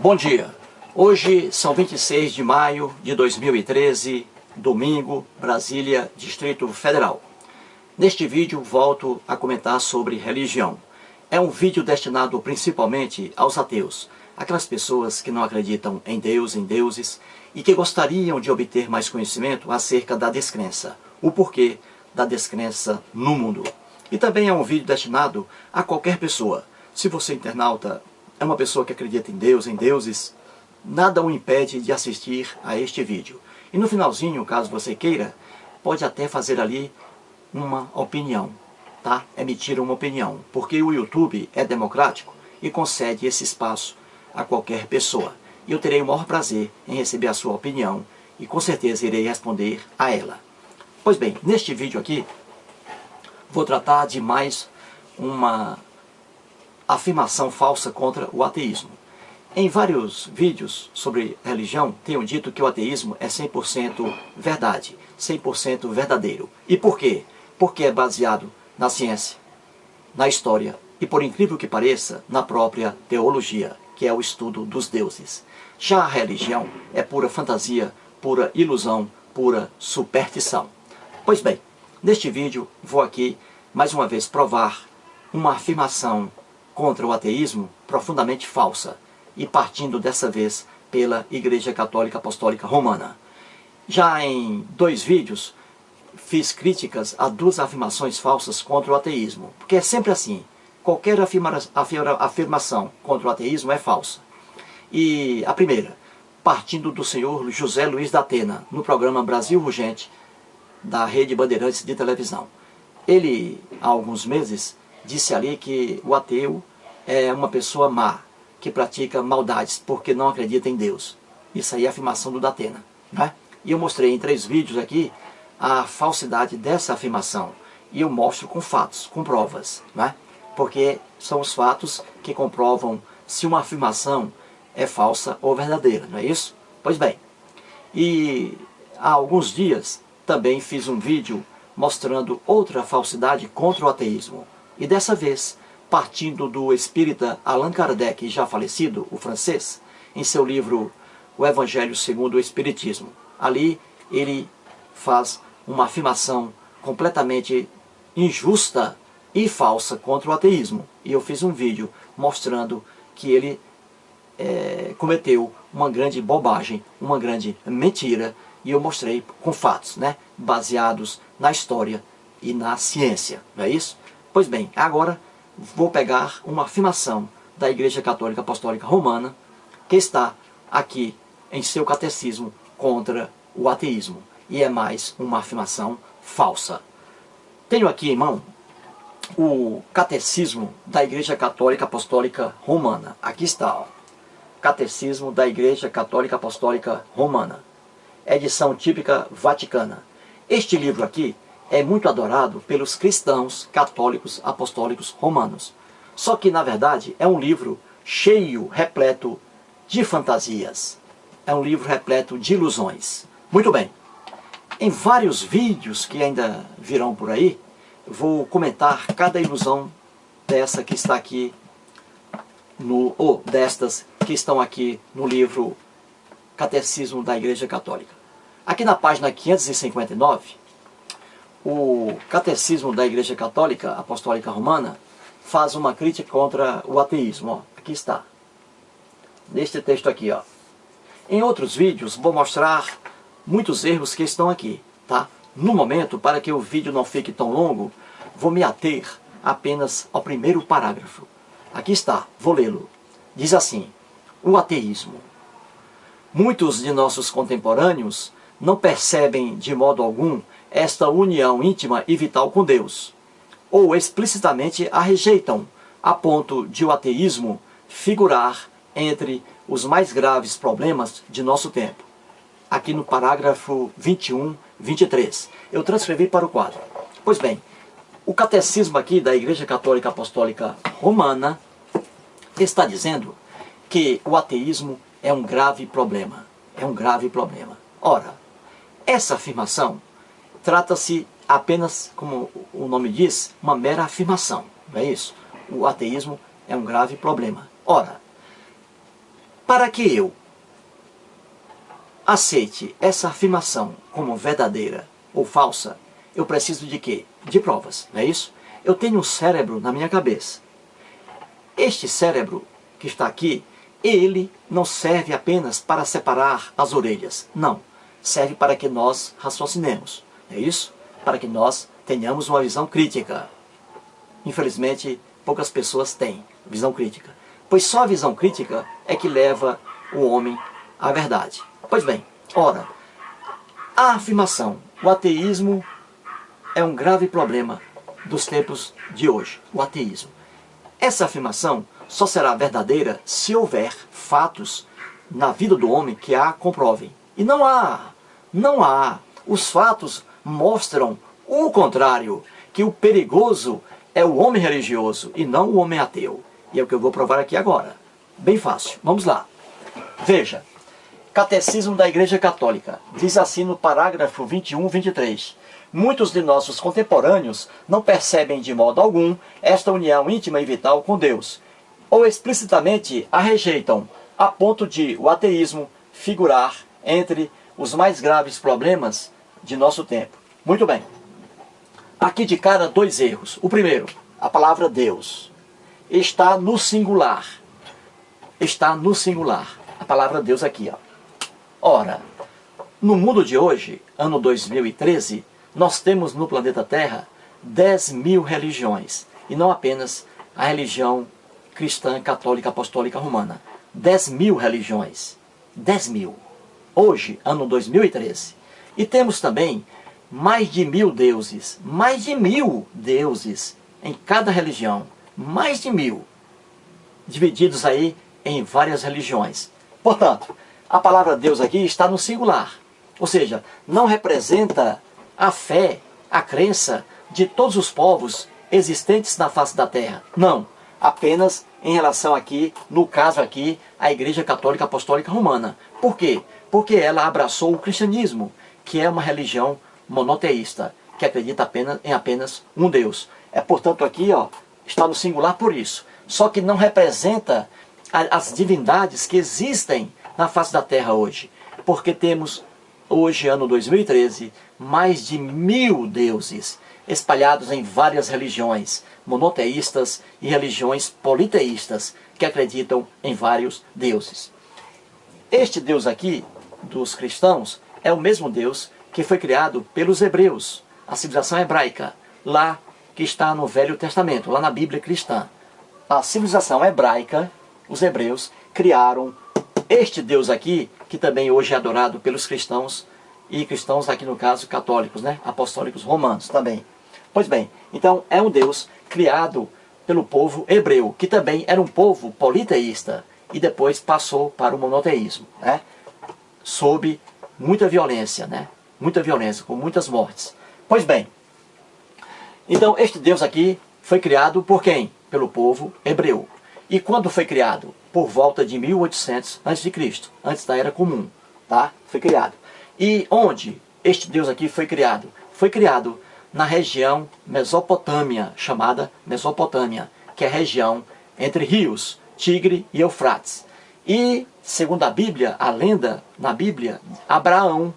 Bom dia, hoje são 26 de maio de 2013, domingo, Brasília, Distrito Federal. Neste vídeo volto a comentar sobre religião. É um vídeo destinado principalmente aos ateus, aquelas pessoas que não acreditam em Deus, em deuses, e que gostariam de obter mais conhecimento acerca da descrença, o porquê da descrença no mundo. E também é um vídeo destinado a qualquer pessoa. Se você, internauta, é uma pessoa que acredita em Deus, em deuses, nada o impede de assistir a este vídeo. E no finalzinho, caso você queira, pode até fazer ali uma opinião, tá? Emitir uma opinião, porque o YouTube é democrático e concede esse espaço a qualquer pessoa. E eu terei o maior prazer em receber a sua opinião e com certeza irei responder a ela. Pois bem, neste vídeo aqui, vou tratar de mais uma afirmação falsa contra o ateísmo. Em vários vídeos sobre religião, tenho dito que o ateísmo é 100% verdade, 100% verdadeiro. E por quê? Porque é baseado na ciência, na história e, por incrível que pareça, na própria teologia, que é o estudo dos deuses. Já a religião é pura fantasia, pura ilusão, pura superstição. Pois bem, neste vídeo vou aqui mais uma vez provar uma afirmação contra o ateísmo profundamente falsa e partindo dessa vez pela Igreja Católica Apostólica Romana. Já em 2 vídeos fiz críticas a 2 afirmações falsas contra o ateísmo, porque é sempre assim, qualquer afirmação contra o ateísmo é falsa. E a primeira, partindo do senhor José Luiz da Atena, no programa Brasil Urgente, da Rede Bandeirantes de televisão. Ele, há alguns meses, disse ali que o ateu é uma pessoa má, que pratica maldades, porque não acredita em Deus. Isso aí é a afirmação do Datena, né? E eu mostrei em 3 vídeos aqui a falsidade dessa afirmação. E eu mostro com fatos, com provas, né? Porque são os fatos que comprovam se uma afirmação é falsa ou verdadeira, não é isso? Pois bem, e há alguns dias também fiz um vídeo mostrando outra falsidade contra o ateísmo. E dessa vez, partindo do espírita Allan Kardec, já falecido, o francês, em seu livro O Evangelho segundo o Espiritismo. Ali ele faz uma afirmação completamente injusta e falsa contra o ateísmo. E eu fiz um vídeo mostrando que ele cometeu uma grande bobagem, uma grande mentira, e eu mostrei com fatos, né, baseados na história e na ciência, não é isso? Pois bem, agora vou pegar uma afirmação da Igreja Católica Apostólica Romana, que está aqui em seu catecismo contra o ateísmo, e é mais uma afirmação falsa. Tenho aqui em mão o catecismo da Igreja Católica Apostólica Romana. Aqui está, ó. Catecismo da Igreja Católica Apostólica Romana. Edição típica vaticana. Este livro aqui é muito adorado pelos cristãos católicos apostólicos romanos. Só que, na verdade, é um livro cheio, repleto de fantasias. É um livro repleto de ilusões. Muito bem. Em vários vídeos que ainda virão por aí, vou comentar cada ilusão dessa que está aqui, ou destas que estão aqui no livro Catecismo da Igreja Católica. Aqui na página 559, o Catecismo da Igreja Católica Apostólica Romana faz uma crítica contra o ateísmo. Ó. Aqui está. Neste texto aqui. Ó. Em outros vídeos vou mostrar muitos erros que estão aqui. Tá? No momento, para que o vídeo não fique tão longo, vou me ater apenas ao primeiro parágrafo. Aqui está, vou lê-lo. Diz assim: o ateísmo. Muitos de nossos contemporâneos não percebem de modo algum esta união íntima e vital com Deus, ou explicitamente a rejeitam, a ponto de o ateísmo figurar entre os mais graves problemas de nosso tempo. Aqui no parágrafo 21, 23. Eu transcrevi para o quadro. Pois bem, o catecismo aqui da Igreja Católica Apostólica Romana está dizendo que o ateísmo é um grave problema. É um grave problema. Ora, essa afirmação trata-se apenas, como o nome diz, uma mera afirmação. Não é isso? O ateísmo é um grave problema. Ora, para que eu aceite essa afirmação como verdadeira ou falsa, eu preciso de quê? De provas, não é isso? Eu tenho um cérebro na minha cabeça. Este cérebro que está aqui, ele não serve apenas para separar as orelhas. Não. Serve para que nós raciocinemos. É isso? Para que nós tenhamos uma visão crítica. Infelizmente, poucas pessoas têm visão crítica. Pois só a visão crítica é que leva o homem à verdade. Pois bem, ora, a afirmação, o ateísmo é um grave problema dos tempos de hoje. O ateísmo. Essa afirmação só será verdadeira se houver fatos na vida do homem que a comprovem. E não há. Os fatos mostram o contrário, que o perigoso é o homem religioso e não o homem ateu. E é o que eu vou provar aqui agora. Bem fácil. Vamos lá. Veja. Catecismo da Igreja Católica. Diz assim no parágrafo 21, 23. Muitos de nossos contemporâneos não percebem de modo algum esta união íntima e vital com Deus, ou explicitamente a rejeitam, a ponto de o ateísmo figurar entre os mais graves problemas de nosso tempo. Muito bem. Aqui de cara, dois erros. O primeiro, a palavra Deus está no singular. Está no singular. A palavra Deus aqui, ó. Ora, no mundo de hoje, ano 2013, nós temos no planeta Terra 10.000 religiões. E não apenas a religião cristã, católica, apostólica, romana. 10.000 religiões. 10.000. Hoje, ano 2013. E temos também mais de 1.000 deuses. Mais de 1.000 deuses em cada religião. Mais de 1.000. Divididos aí em várias religiões. Portanto, a palavra Deus aqui está no singular. Ou seja, não representa a fé, a crença de todos os povos existentes na face da terra. Não. Apenas em relação aqui, no caso aqui, à Igreja Católica Apostólica Romana. Por quê? Porque ela abraçou o cristianismo, que é uma religião monoteísta, que acredita em apenas um Deus. É, portanto, aqui ó, está no singular por isso. Só que não representa as divindades que existem na face da terra hoje. Porque temos, hoje, ano 2013, mais de 1.000 deuses espalhados em várias religiões monoteístas e religiões politeístas que acreditam em vários deuses. Este Deus aqui, dos cristãos, é o mesmo Deus que foi criado pelos hebreus, a civilização hebraica, lá que está no Velho Testamento, lá na Bíblia cristã. A civilização hebraica, os hebreus, criaram este Deus aqui, que também hoje é adorado pelos cristãos, e cristãos aqui no caso católicos, né? Apostólicos romanos também. Pois bem, então é um Deus criado pelo povo hebreu, que também era um povo politeísta, e depois passou para o monoteísmo, né? Sob muita violência, né? Muita violência, com muitas mortes. Pois bem, então este Deus aqui foi criado por quem? Pelo povo hebreu. E quando foi criado? Por volta de 1800 a.C., antes da Era Comum, tá? Foi criado. E onde este Deus aqui foi criado? Foi criado na região Mesopotâmia, chamada Mesopotâmia, que é a região entre rios, Tigre e Eufrates. E, segundo a Bíblia, a lenda na Bíblia, Abraão,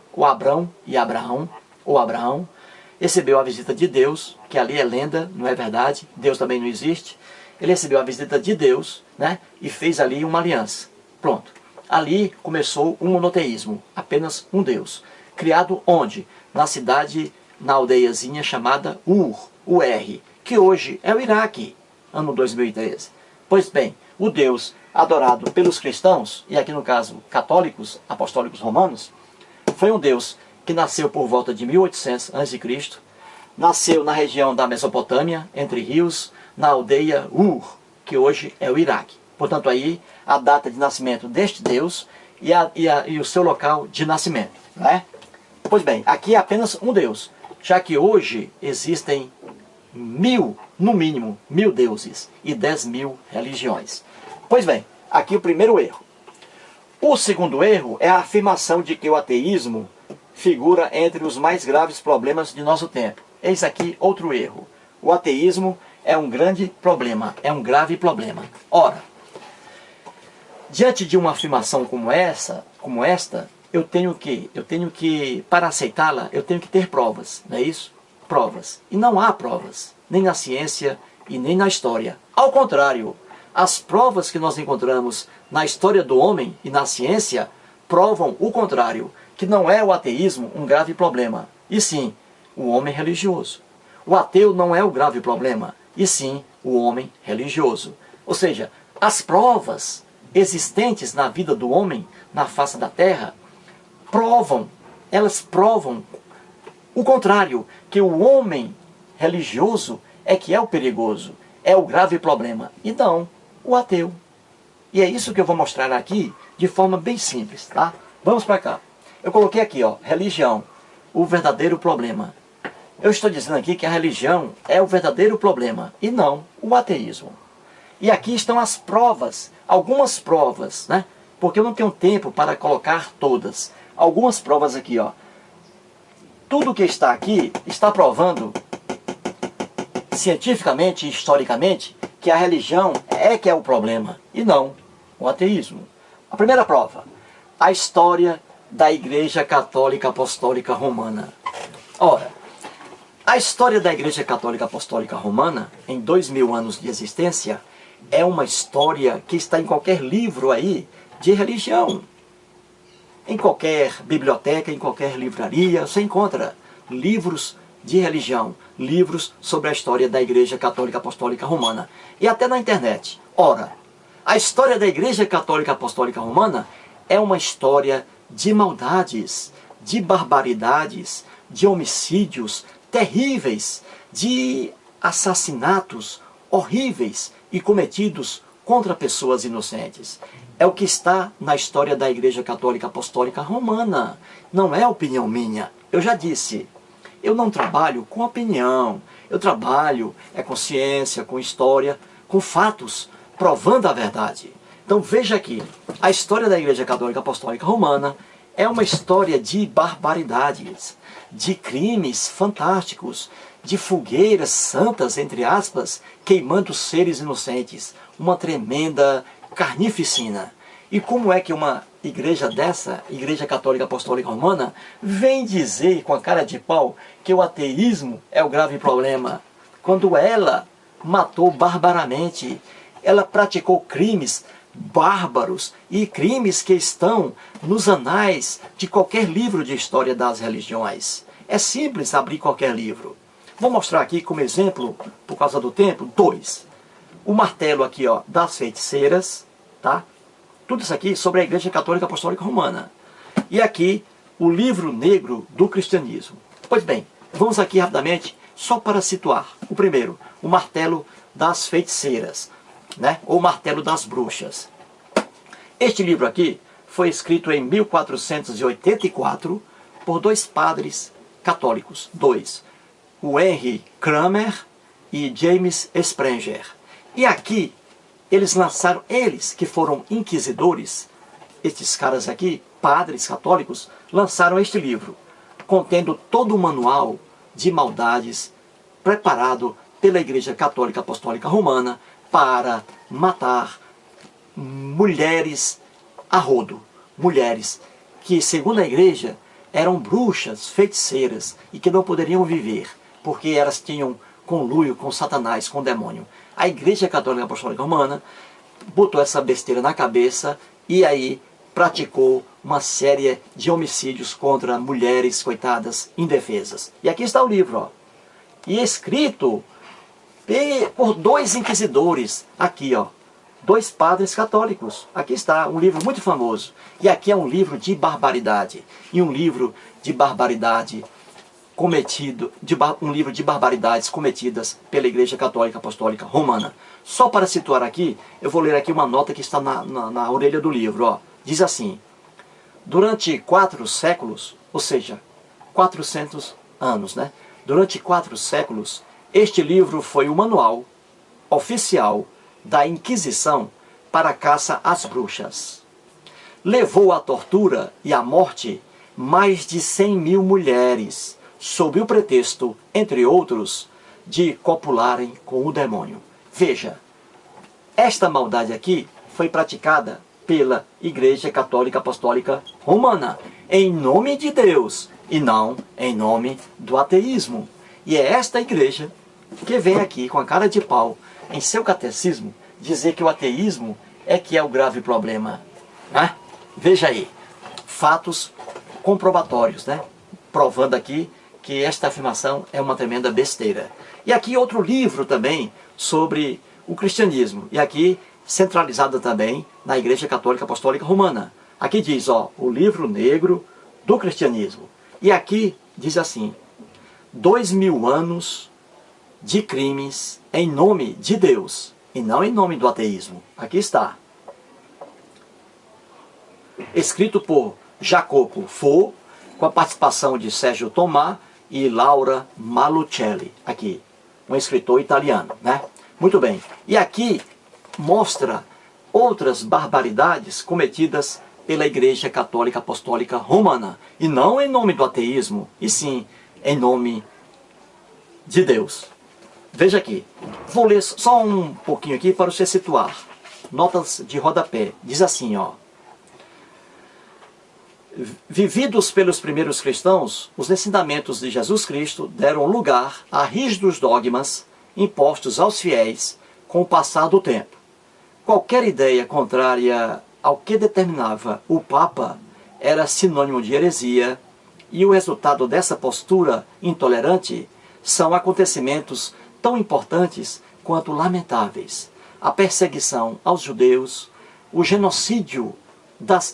recebeu a visita de Deus, que ali é lenda, não é verdade, Deus também não existe. Ele recebeu a visita de Deus, né, e fez ali uma aliança. Pronto. Ali começou um monoteísmo, apenas um Deus. Criado onde? Na cidade, na aldeiazinha chamada Ur, que hoje é o Iraque, ano 2013. Pois bem, o Deus adorado pelos cristãos, e aqui no caso católicos, apostólicos romanos, foi um Deus que nasceu por volta de 1800 a.C., nasceu na região da Mesopotâmia, entre rios, na aldeia Ur, que hoje é o Iraque. Portanto, aí a data de nascimento deste Deus e o seu local de nascimento, né? Pois bem, aqui é apenas um Deus, já que hoje existem 1.000, no mínimo, 1.000 deuses e 10.000 religiões. Pois bem, aqui o primeiro erro. O segundo erro é a afirmação de que o ateísmo figura entre os mais graves problemas de nosso tempo. Eis aqui outro erro. O ateísmo é um grande problema, é um grave problema. Ora, Diante de uma afirmação como esta, eu tenho que, para aceitá-la, eu tenho que ter provas, não é isso? Provas. E não há provas, nem na ciência e nem na história. Ao contrário, as provas que nós encontramos na história do homem e na ciência provam o contrário, que não é o ateísmo um grave problema, e sim o homem religioso. O ateu não é o grave problema, e sim o homem religioso. Ou seja, as provas existentes na vida do homem, na face da terra, elas provam o contrário, que o homem religioso é que é o perigoso, é o grave problema, e não o ateu. E é isso que eu vou mostrar aqui de forma bem simples, tá? Vamos para cá. Eu coloquei aqui, ó, religião, o verdadeiro problema. Eu estou dizendo aqui que a religião é o verdadeiro problema e não o ateísmo. E aqui estão as provas, algumas provas, né? Porque eu não tenho tempo para colocar todas. Algumas provas aqui, ó. Tudo que está aqui está provando, cientificamente e historicamente, que a religião é que é o problema e não o ateísmo. A primeira prova, a história da Igreja Católica Apostólica Romana. Ora, a história da Igreja Católica Apostólica Romana, em 2000 anos de existência, é uma história que está em qualquer livro aí de religião. Em qualquer biblioteca, em qualquer livraria, você encontra livros de religião, livros sobre a história da Igreja Católica Apostólica Romana. E até na internet. Ora, a história da Igreja Católica Apostólica Romana é uma história de maldades, de barbaridades, de homicídios terríveis, de assassinatos horríveis e cometidos contra pessoas inocentes. É o que está na história da Igreja Católica Apostólica Romana. Não é opinião minha. Eu já disse, eu não trabalho com opinião. Eu trabalho com ciência, com história, com fatos, provando a verdade. Então veja aqui, a história da Igreja Católica Apostólica Romana é uma história de barbaridades, de crimes fantásticos, de fogueiras santas, entre aspas, queimando seres inocentes. Uma tremenda carnificina. E como é que uma igreja dessa, Igreja Católica Apostólica Romana, vem dizer com a cara de pau que o ateísmo é o grave problema, quando ela matou barbaramente, ela praticou crimes bárbaros e crimes que estão nos anais de qualquer livro de história das religiões. É simples abrir qualquer livro. Vou mostrar aqui como exemplo, por causa do tempo, 2. O martelo aqui, ó, das feiticeiras, tá? Tudo isso aqui sobre a Igreja Católica Apostólica Romana. E aqui, o livro negro do cristianismo. Pois bem, vamos aqui rapidamente, só para situar. O primeiro, o martelo das feiticeiras, né? Ou martelo das bruxas. Este livro aqui foi escrito em 1484 por 2 padres católicos. 2. O Henry Kramer e James Sprenger. E aqui, eles lançaram, eles que foram inquisidores, estes caras aqui, padres católicos, lançaram este livro, contendo todo o manual de maldades preparado pela Igreja Católica Apostólica Romana para matar mulheres a rodo. Mulheres que, segundo a Igreja, eram bruxas, feiticeiras e que não poderiam viver, porque elas tinham conluio com Satanás, com o demônio. A Igreja Católica Apostólica Romana botou essa besteira na cabeça e aí praticou uma série de homicídios contra mulheres, coitadas, indefesas. E aqui está o livro, ó. E escrito por 2 inquisidores, aqui, ó. 2 padres católicos. Aqui está, um livro muito famoso. E aqui é um livro de barbaridade. E um livro de barbaridade um livro de barbaridades cometidas pela Igreja Católica Apostólica Romana. Só para situar aqui, eu vou ler aqui uma nota que está na orelha do livro. Ó. Diz assim: durante 4 séculos, ou seja, 400 anos, né? Durante 4 séculos, este livro foi o manual oficial da Inquisição para a caça às bruxas. Levou à tortura e à morte mais de 100.000 mulheres, sob o pretexto, entre outros, de copularem com o demônio. Veja, esta maldade aqui foi praticada pela Igreja Católica Apostólica Romana, em nome de Deus e não em nome do ateísmo. E é esta igreja que vem aqui com a cara de pau em seu catecismo dizer que o ateísmo é que é o grave problema. Né? Veja aí, fatos comprobatórios, né? Provando aqui que esta afirmação é uma tremenda besteira. E aqui outro livro também sobre o cristianismo, e aqui centralizado também na Igreja Católica Apostólica Romana. Aqui diz, ó, o livro negro do cristianismo. E aqui diz assim: 2000 anos de crimes em nome de Deus, e não em nome do ateísmo. Aqui está. Escrito por Jacopo Fo, com a participação de Sérgio Tomá e Laura Malucelli. Aqui, um escritor italiano, né? Muito bem. E aqui mostra outras barbaridades cometidas pela Igreja Católica Apostólica Romana. E não em nome do ateísmo, e sim em nome de Deus. Veja aqui. Vou ler só um pouquinho aqui para você situar. Notas de rodapé. Diz assim, ó. Vividos pelos primeiros cristãos, os ensinamentos de Jesus Cristo deram lugar a rígidos dogmas impostos aos fiéis com o passar do tempo. Qualquer ideia contrária ao que determinava o Papa era sinônimo de heresia, e o resultado dessa postura intolerante são acontecimentos tão importantes quanto lamentáveis: a perseguição aos judeus, o genocídio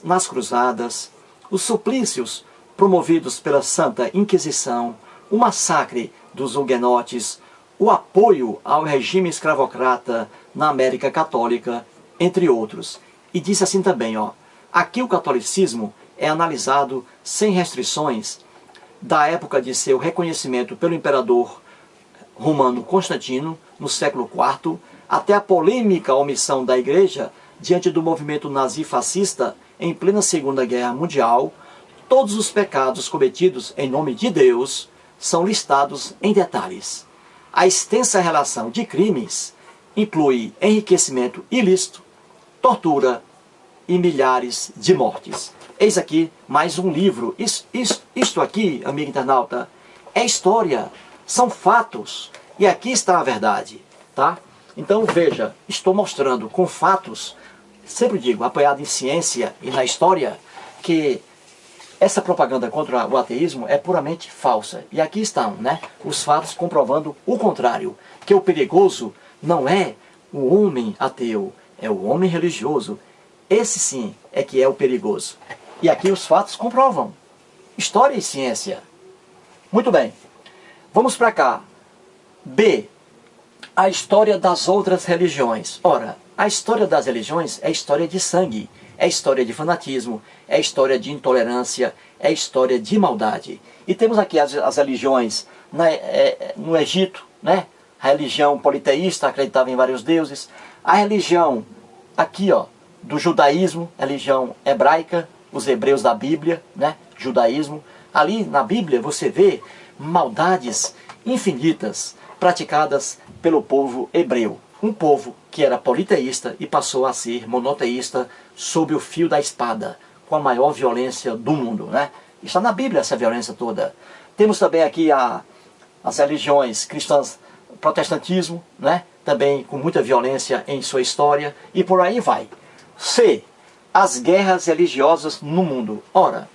nas cruzadas, os suplícios promovidos pela Santa Inquisição, o massacre dos huguenotes, o apoio ao regime escravocrata na América Católica, entre outros. E diz assim também, ó, aqui o catolicismo é analisado sem restrições da época de seu reconhecimento pelo imperador romano Constantino, no século IV, até a polêmica omissão da Igreja diante do movimento nazi-fascista em plena Segunda Guerra Mundial. Todos os pecados cometidos em nome de Deus são listados em detalhes. A extensa relação de crimes inclui enriquecimento ilícito, tortura e milhares de mortes. Eis aqui mais um livro. Isto aqui, amigo internauta, é história, são fatos, e aqui está a verdade, tá? Então veja, estou mostrando com fatos, sempre digo, apoiado em ciência e na história, que essa propaganda contra o ateísmo é puramente falsa. E aqui estão, né, os fatos comprovando o contrário, que o perigoso não é o homem ateu, é o homem religioso. Esse sim é que é o perigoso. E aqui os fatos comprovam. História e ciência. Muito bem. Vamos para cá. B. A história das outras religiões. Ora, a história das religiões é história de sangue, é história de fanatismo, é história de intolerância, é história de maldade. E temos aqui as religiões no Egito, né? A religião politeísta acreditava em vários deuses. A religião aqui, ó, do judaísmo, a religião hebraica, os hebreus da Bíblia, né? Judaísmo. Ali na Bíblia você vê maldades infinitas praticadas pelo povo hebreu. Um povo que era politeísta e passou a ser monoteísta sob o fio da espada, com a maior violência do mundo, né? Está na Bíblia essa violência toda. Temos também aqui as religiões cristãs, protestantismo, né? Também com muita violência em sua história, e por aí vai. C. As guerras religiosas no mundo. Ora,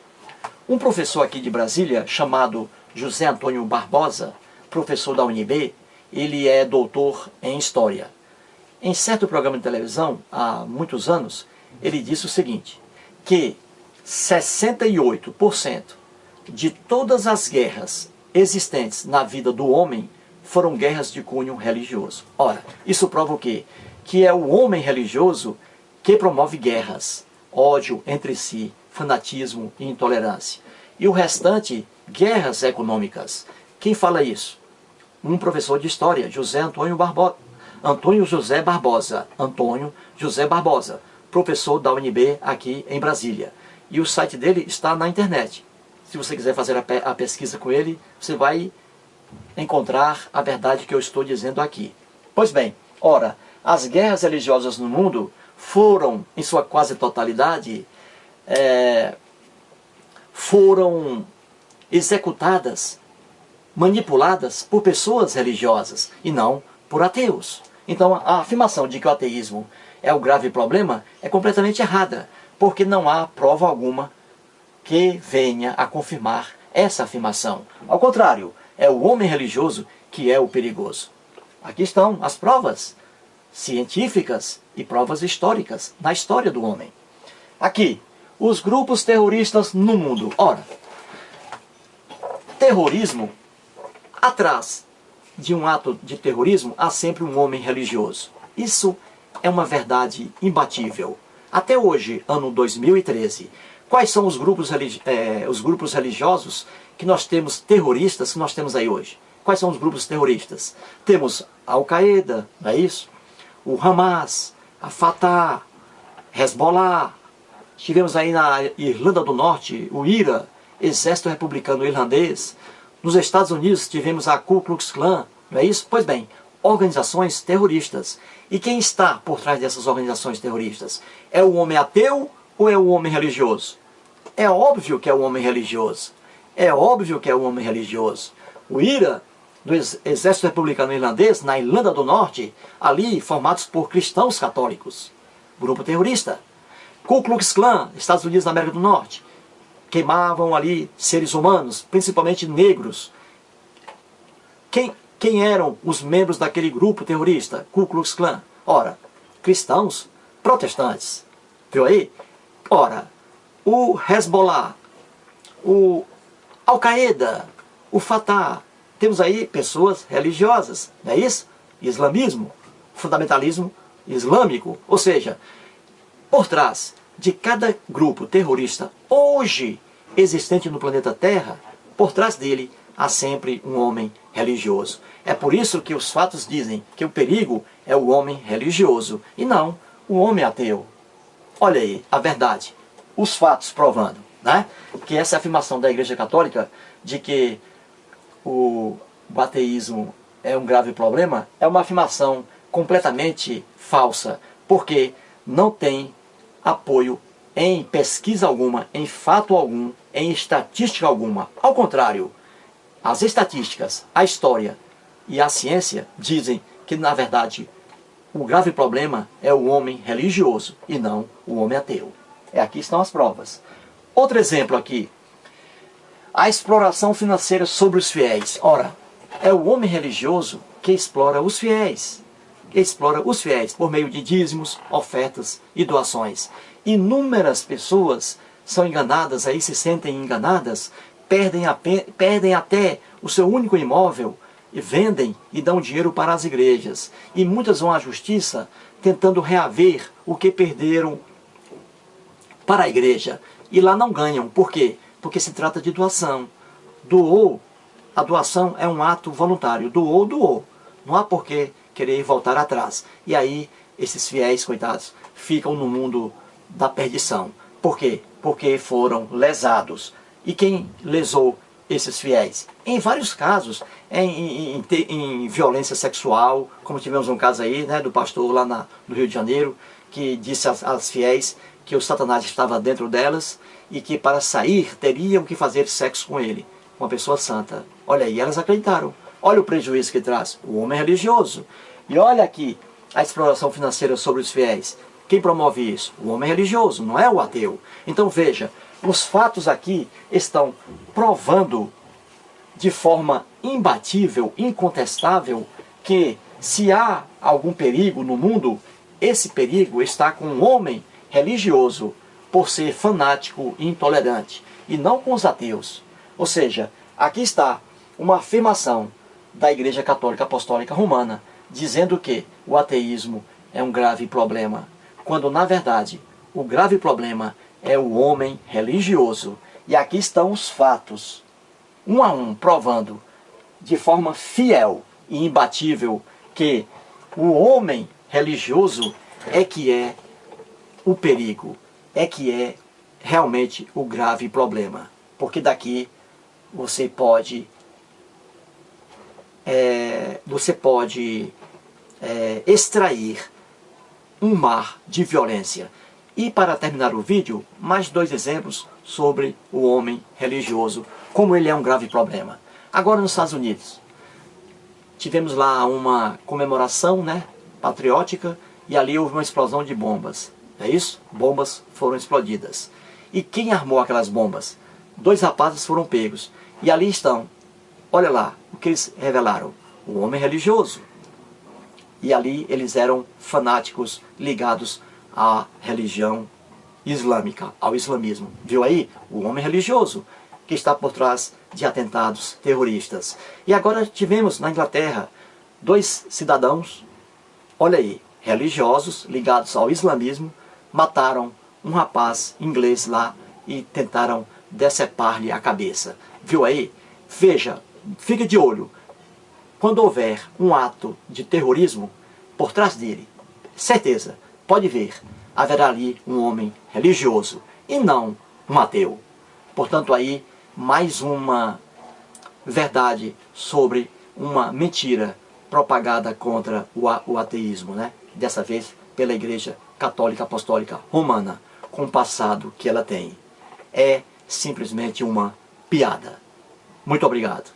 um professor aqui de Brasília, chamado José Antônio Barbosa, professor da UNB, ele é doutor em História. Em certo programa de televisão, há muitos anos, ele disse o seguinte, que 68% de todas as guerras existentes na vida do homem foram guerras de cunho religioso. Ora, isso prova o quê? Que é o homem religioso que promove guerras, ódio entre si, fanatismo e intolerância. E o restante, guerras econômicas. Quem fala isso? Um professor de História, Antônio José Barbosa, professor da UNB aqui em Brasília. E o site dele está na internet. Se você quiser fazer a pesquisa com ele, você vai encontrar a verdade que eu estou dizendo aqui. Pois bem, ora, as guerras religiosas no mundo foram, em sua quase totalidade, foram executadas, manipuladas por pessoas religiosas e não por ateus. Então a afirmação de que o ateísmo é o grave problema é completamente errada, porque não há prova alguma que venha a confirmar essa afirmação. Ao contrário, é o homem religioso que é o perigoso. Aqui estão as provas científicas e provas históricas na história do homem. Aqui, os grupos terroristas no mundo. Ora, terrorismo, atrás de um ato de terrorismo, há sempre um homem religioso. Isso é uma verdade imbatível. Até hoje, ano 2013, quais são os grupos religiosos que nós temos, terroristas, que nós temos aí hoje? Quais são os grupos terroristas? Temos a Al-Qaeda, não é isso? O Hamas, a Fatah, Hezbollah. Tivemos aí na Irlanda do Norte, o IRA, Exército Republicano Irlandês. Nos Estados Unidos tivemos a Ku Klux Klan, não é isso? Pois bem, organizações terroristas. E quem está por trás dessas organizações terroristas? É o homem ateu ou é o homem religioso? É óbvio que é o homem religioso. É óbvio que é o homem religioso. O IRA, do Exército Republicano Irlandês, na Irlanda do Norte, ali formados por cristãos católicos. Grupo terrorista. Ku Klux Klan, Estados Unidos da América do Norte. Queimavam ali seres humanos, principalmente negros. Quem eram os membros daquele grupo terrorista, Ku Klux Klan? Ora, cristãos protestantes. Viu aí? Ora, o Hezbollah, o Al-Qaeda, o Fatah. Temos aí pessoas religiosas, não é isso? Islamismo, fundamentalismo islâmico. Ou seja, por trás de cada grupo terrorista hoje existente no planeta Terra, por trás dele há sempre um homem religioso. É por isso que os fatos dizem que o perigo é o homem religioso e não o homem ateu. Olha aí, a verdade, os fatos provando, né? Que essa afirmação da Igreja Católica de que o ateísmo é um grave problema é uma afirmação completamente falsa, porque não tem apoio em pesquisa alguma, em fato algum, em estatística alguma. Ao contrário, as estatísticas, a história e a ciência dizem que, na verdade, o grave problema é o homem religioso e não o homem ateu. Aqui estão as provas. Outro exemplo aqui. A exploração financeira sobre os fiéis. Ora, é o homem religioso que explora os fiéis. Explora os fiéis por meio de dízimos, ofertas e doações. Inúmeras pessoas são enganadas, aí se sentem enganadas, perdem até o seu único imóvel, e vendem e dão dinheiro para as igrejas. E muitas vão à justiça tentando reaver o que perderam para a igreja. E lá não ganham. Por quê? Porque se trata de doação. Doou. A doação é um ato voluntário. Doou, doou. Não há por que querer voltar atrás. E aí, esses fiéis, coitados, ficam no mundo da perdição. Por quê? Porque foram lesados. E quem lesou esses fiéis? Em vários casos, em violência sexual, como tivemos um caso aí, né, do pastor lá no Rio de Janeiro, que disse às fiéis que o Satanás estava dentro delas e que para sair teriam que fazer sexo com ele, uma pessoa santa. Olha aí, elas acreditaram. Olha o prejuízo que traz o homem religioso. E olha aqui a exploração financeira sobre os fiéis. Quem promove isso? O homem religioso, não é o ateu. Então veja, os fatos aqui estão provando de forma imbatível, incontestável, que se há algum perigo no mundo, esse perigo está com o homem religioso, por ser fanático e intolerante, e não com os ateus. Ou seja, aqui está uma afirmação da Igreja Católica Apostólica Romana, dizendo que o ateísmo é um grave problema, quando na verdade o grave problema é o homem religioso. E aqui estão os fatos, um a um, provando de forma fiel e imbatível que o homem religioso é que é o perigo, é que é realmente o grave problema. Porque daqui você pode extrair um mar de violência. E para terminar o vídeo, mais 2 exemplos sobre o homem religioso, como ele é um grave problema. Agora nos Estados Unidos, tivemos lá uma comemoração, né, patriótica, e ali houve uma explosão de bombas. É isso? Bombas foram explodidas. E quem armou aquelas bombas? 2 rapazes foram pegos. E ali estão. Olha lá o que eles revelaram. O homem religioso. E ali eles eram fanáticos ligados à religião islâmica, ao islamismo. Viu aí? O homem religioso que está por trás de atentados terroristas. E agora tivemos na Inglaterra 2 cidadãos, olha aí, religiosos ligados ao islamismo, mataram um rapaz inglês lá e tentaram decepar-lhe a cabeça. Viu aí? Veja, fique de olho. Quando houver um ato de terrorismo, por trás dele, certeza, pode ver, haverá ali um homem religioso e não um ateu. Portanto, aí, mais uma verdade sobre uma mentira propagada contra o ateísmo, né? Dessa vez pela Igreja Católica Apostólica Romana, com o passado que ela tem. É simplesmente uma piada. Muito obrigado.